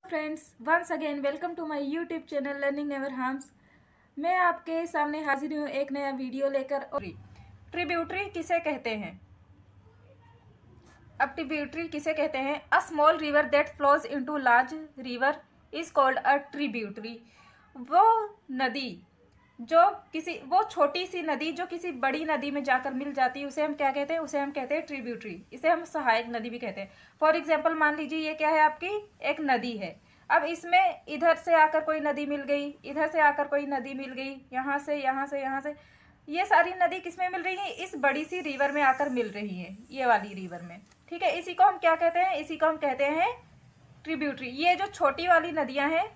Friends, once again welcome to my YouTube channel learning never harms. मैं आपके सामने हाजिर हूँ एक नया वीडियो लेकर। और ट्रिब्यूटरी किसे कहते हैं? अब ट्रिब्यूटरी किसे कहते हैं? A small river that flows into large river is called a tributary. वो नदी वो छोटी सी नदी जो किसी बड़ी नदी में जाकर मिल जाती है, उसे हम क्या कहते हैं? उसे हम कहते हैं ट्रिब्यूटरी। इसे हम सहायक नदी भी कहते हैं। फॉर एग्जाम्पल, मान लीजिए ये क्या है, आपकी एक नदी है। अब इसमें इधर से आकर कोई नदी मिल गई, इधर से आकर कोई नदी मिल गई, यहाँ से यहाँ से यहाँ से, ये सारी नदी किसमें मिल रही है? इस बड़ी सी रिवर में आकर मिल रही है, ये वाली रिवर में। ठीक है, इसी को हम क्या कहते हैं? इसी को हम कहते हैं ट्रिब्यूटरी। ये जो छोटी वाली नदियां हैं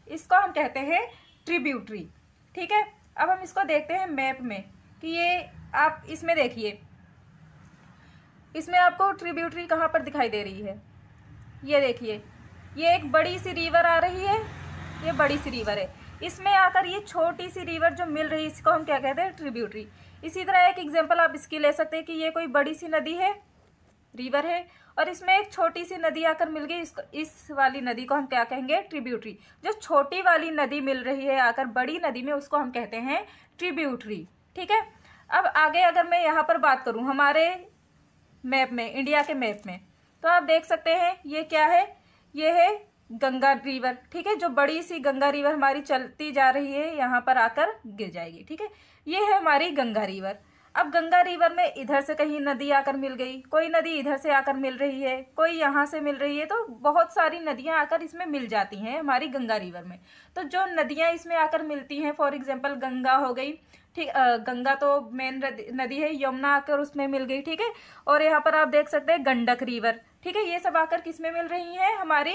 इसको हम कहते हैं ट्रिब्यूटरी। ठीक है, अब हम इसको देखते हैं मैप में कि ये आप इसमें देखिए, इसमें आपको ट्रिब्यूटरी कहाँ पर दिखाई दे रही है। ये देखिए, ये एक बड़ी सी रिवर आ रही है, ये बड़ी सी रिवर है। इसमें आकर ये छोटी सी रिवर जो मिल रही है, इसको हम क्या कहते हैं? ट्रिब्यूटरी। इसी तरह एक एग्जांपल आप इसकी ले सकते हैं कि ये कोई बड़ी सी नदी है, रिवर है, और इसमें एक छोटी सी नदी आकर मिल गई, इसको इस वाली नदी को हम क्या कहेंगे? ट्रिब्यूटरी। जो छोटी वाली नदी मिल रही है आकर बड़ी नदी में, उसको हम कहते हैं ट्रिब्यूटरी। ठीक है, अब आगे अगर मैं यहाँ पर बात करूँ हमारे मैप में, इंडिया के मैप में, तो आप देख सकते हैं ये क्या है? ये है गंगा रिवर। ठीक है, जो बड़ी सी गंगा रिवर हमारी चलती जा रही है, यहाँ पर आकर गिर जाएगी। ठीक है, ये है हमारी गंगा रिवर। अब गंगा रिवर में इधर से कहीं नदी आकर मिल गई, कोई नदी इधर से आकर मिल रही है, कोई यहाँ से मिल रही है, तो बहुत सारी नदियाँ आकर इसमें मिल जाती हैं हमारी गंगा रिवर में। तो जो नदियाँ इसमें आकर मिलती हैं, फॉर एग्जाम्पल गंगा हो गई, ठीक, गंगा तो मेन नदी है, यमुना आकर उसमें मिल गई। ठीक है, और यहाँ पर आप देख सकते हैं गंडक रिवर। ठीक है, ये सब आकर किसमें मिल रही हैं? हमारी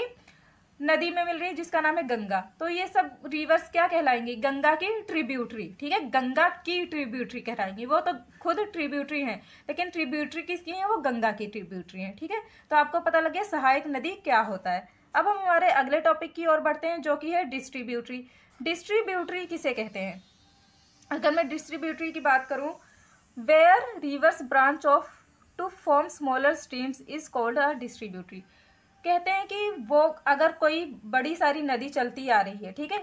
नदी में मिल रही है जिसका नाम है गंगा। तो ये सब रिवर्स क्या कहलाएंगी? गंगा की ट्रिब्यूटरी। ठीक है, गंगा की ट्रिब्यूटरी कहलाएंगी। वो तो खुद ट्रिब्यूटरी हैं, लेकिन ट्रिब्यूटरी किसकी है? वो गंगा की ट्रिब्यूटरी है। ठीक है, तो आपको पता लग गया सहायक नदी क्या होता है। अब हम हमारे अगले टॉपिक की ओर बढ़ते हैं, जो कि है डिस्ट्रीब्यूटरी। डिस्ट्रीब्यूटरी किसे कहते हैं? अगर मैं डिस्ट्रीब्यूटरी की बात करूं, where rivers branch off to form smaller streams is called a distributary. कहते हैं कि वो अगर कोई बड़ी सारी नदी चलती आ रही है, ठीक है,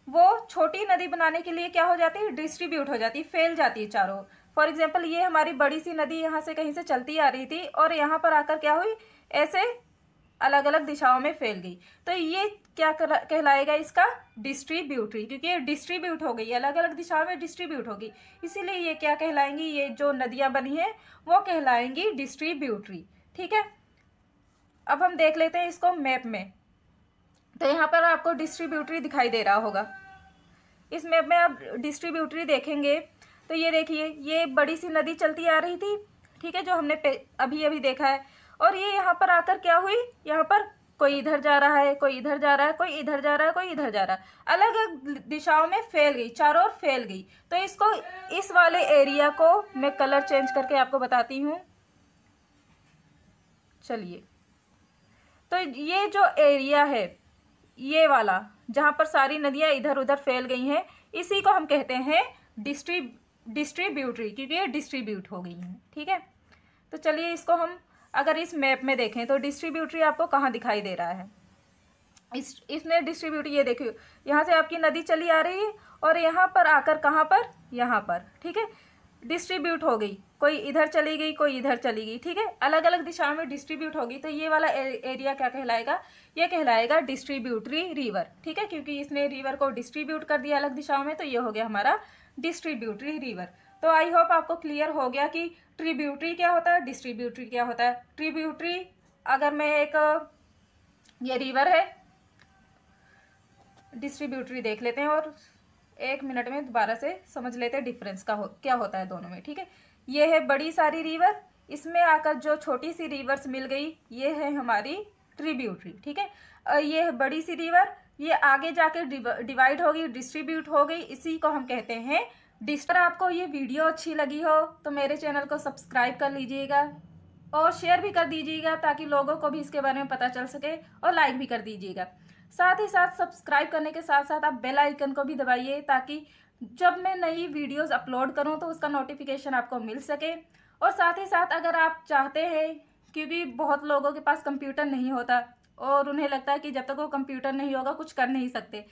वो छोटी नदी बनाने के लिए क्या हो जाती है? डिस्ट्रीब्यूट हो जाती है, फैल जाती है चारों। फॉर एग्जाम्पल, ये हमारी बड़ी सी नदी यहाँ से कहीं से चलती आ रही थी और यहाँ पर आकर क्या हुई? ऐसे अलग अलग दिशाओं में फैल गई। तो ये क्या कहलाएगा? इसका डिस्ट्रीब्यूटरी, क्योंकि ये डिस्ट्रीब्यूट हो गई, अलग अलग दिशाओं में डिस्ट्रीब्यूट होगी, इसीलिए ये क्या कहलाएंगी? ये जो नदियां बनी है वो कहलाएंगी डिस्ट्रीब्यूटरी। ठीक है, अब हम देख लेते हैं इसको मैप में। तो यहाँ पर आपको डिस्ट्रीब्यूटरी दिखाई दे रहा होगा। इस मैप में आप डिस्ट्रीब्यूटरी देखेंगे तो ये देखिए, ये बड़ी सी नदी चलती आ रही थी, ठीक है, जो हमने अभी अभी देखा है। और ये यहाँ पर आकर क्या हुई? यहाँ पर कोई इधर जा रहा है, कोई इधर जा रहा है, कोई इधर जा रहा है, कोई इधर जा रहा है, अलग अलग दिशाओं में फैल गई, चारों ओर फैल गई। तो इसको, इस वाले एरिया को मैं कलर चेंज करके आपको बताती हूँ। चलिए, तो ये जो एरिया है, ये वाला जहां पर सारी नदियां इधर उधर फैल गई हैं, इसी को हम कहते हैं डिस्ट्रीब्यूटरी, क्योंकि ये डिस्ट्रीब्यूट हो गई हैं। ठीक है, तो चलिए इसको हम अगर इस मैप में देखें तो डिस्ट्रीब्यूटरी आपको कहाँ दिखाई दे रहा है? इसमें डिस्ट्रीब्यूटरी, ये देखिए, यहाँ से आपकी नदी चली आ रही है और यहाँ पर आकर कहाँ पर? यहाँ पर। ठीक है, डिस्ट्रीब्यूट हो गई, कोई इधर चली गई, कोई इधर चली गई। ठीक है, अलग अलग दिशाओं में डिस्ट्रीब्यूट होगी। तो ये वाला एरिया क्या कहलाएगा? ये कहलाएगा डिस्ट्रीब्यूटरी रिवर। ठीक है, क्योंकि इसने रिवर को डिस्ट्रीब्यूट कर दिया अलग दिशाओं में, तो ये हो गया हमारा डिस्ट्रीब्यूटरी रिवर। तो आई होप आपको क्लियर हो गया कि ट्रिब्यूटरी क्या होता है, डिस्ट्रीब्यूटरी क्या होता है। ट्रिब्यूटरी, अगर मैं ये रिवर है, डिस्ट्रीब्यूटरी देख लेते हैं और 1 मिनट में दोबारा से समझ लेते हैं डिफरेंस क्या होता है दोनों में। ठीक है, ये है बड़ी सारी रिवर, इसमें आकर जो छोटी सी रिवर्स मिल गई, ये है हमारी ट्रिब्यूटरी। ठीक है, ये है बड़ी सी रिवर, ये आगे जाके डिवाइड होगी, डिस्ट्रीब्यूट हो गई, इसी को हम कहते हैं अगर आपको ये वीडियो अच्छी लगी हो तो मेरे चैनल को सब्सक्राइब कर लीजिएगा और शेयर भी कर दीजिएगा, ताकि लोगों को भी इसके बारे में पता चल सके, और लाइक भी कर दीजिएगा। साथ ही साथ सब्सक्राइब करने के साथ साथ आप बेल आइकन को भी दबाइए, ताकि जब मैं नई वीडियोस अपलोड करूं तो उसका नोटिफिकेशन आपको मिल सके। और साथ ही साथ अगर आप चाहते हैं, क्योंकि बहुत लोगों के पास कंप्यूटर नहीं होता, और उन्हें लगता है कि जब तक वो कंप्यूटर नहीं होगा कुछ कर नहीं सकते।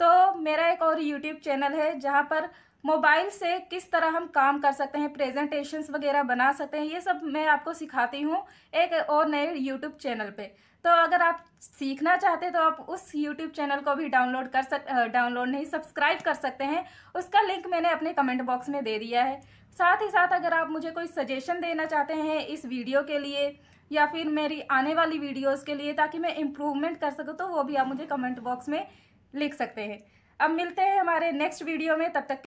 तो मेरा एक और यूट्यूब चैनल है जहाँ पर मोबाइल से किस तरह हम काम कर सकते हैं, प्रेजेंटेशंस वगैरह बना सकते हैं, ये सब मैं आपको सिखाती हूँ एक और नए यूट्यूब चैनल पे। तो अगर आप सीखना चाहते हैं तो आप उस यूट्यूब चैनल को भी डाउनलोड नहीं, सब्सक्राइब कर सकते हैं। उसका लिंक मैंने अपने कमेंट बॉक्स में दे दिया है। साथ ही साथ अगर आप मुझे कोई सजेशन देना चाहते हैं इस वीडियो के लिए या फिर मेरी आने वाली वीडियोस के लिए, ताकि मैं इम्प्रूवमेंट कर सकूं, तो वो भी आप मुझे कमेंट बॉक्स में लिख सकते हैं। अब मिलते हैं हमारे नेक्स्ट वीडियो में, तब तक